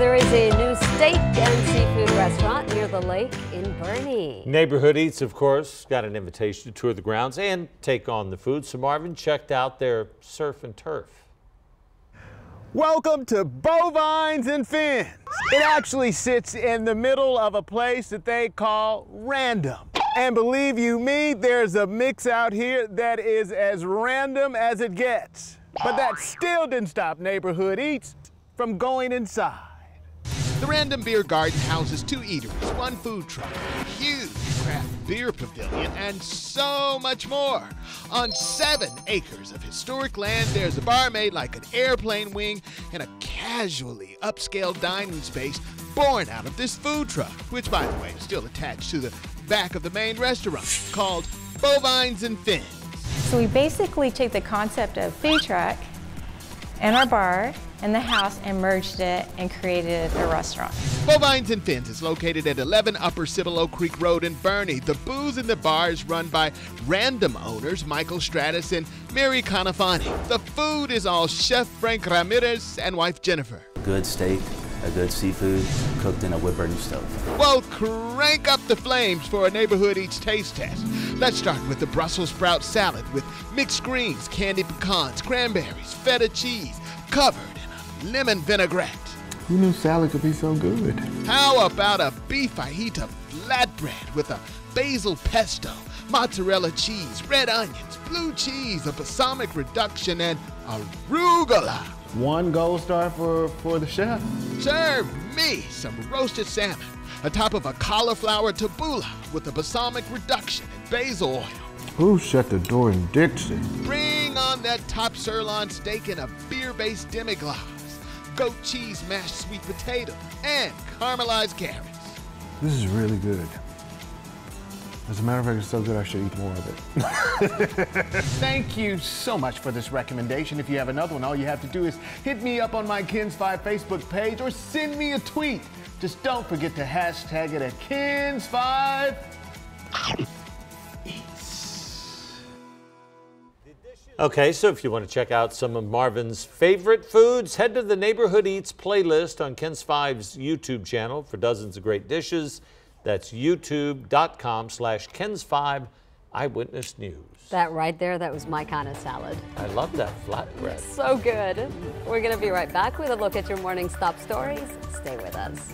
there is a new steak and seafood restaurant near the lake in Boerne. Neighborhood Eats, of course, got an invitation to tour the grounds and take on the food. So Marvin checked out their surf and turf. Welcome to Bovines and Fins. It actually sits in the middle of a place that they call random. And believe you me, there's a mix out here that is as random as it gets. But that still didn't stop Neighborhood Eats from going inside. The Random Beer Garden houses 2 eateries, 1 food truck, a huge craft beer pavilion, and so much more. On 7 acres of historic land, there's a bar made like an airplane wing and a casually upscale dining space born out of this food truck, which, by the way, is still attached to the back of the main restaurant, called Bovines and Fins. So we basically take the concept of food truck and our bar and the house and merged it and created a restaurant. Bovines and Fins is located at 11 Upper Cibolo Creek Road in Boerne. The booze in the bar is run by random owners Michael Stratus and Mary Canafani. The food is all Chef Frank Ramirez and wife Jennifer. Good steak, a good seafood, cooked in a wood-burning stove. Well, crank up the flames for a Neighborhood Eats taste test. Let's start with the Brussels sprout salad with mixed greens, candied pecans, cranberries, feta cheese, covered in a lemon vinaigrette. Who knew salad could be so good? How about a beef fajita flatbread with a basil pesto, mozzarella cheese, red onions, blue cheese, a balsamic reduction, and arugula? 1 gold star for the chef. Serve me some roasted salmon atop of a cauliflower tabbouleh with a balsamic reduction and basil oil. Who shut the door in Dixie? Bring on that top sirloin steak in a beer-based demi-glace, goat cheese mashed sweet potato, and caramelized carrots. This is really good. As a matter of fact, it's so good I should eat more of it. Thank you so much for this recommendation. If you have another one, all you have to do is hit me up on my Kins 5 Facebook page or send me a tweet. Just don't forget to hashtag it at Kins 5. Okay, so if you want to check out some of Marvin's favorite foods, head to the Neighborhood Eats playlist on Kins 5's YouTube channel for dozens of great dishes. That's youtube.com/Kins5 Eyewitness News. That right there, that was my kind of salad. I love that flatbread. So good. We're going to be right back with a look at your morning's top stories. Stay with us.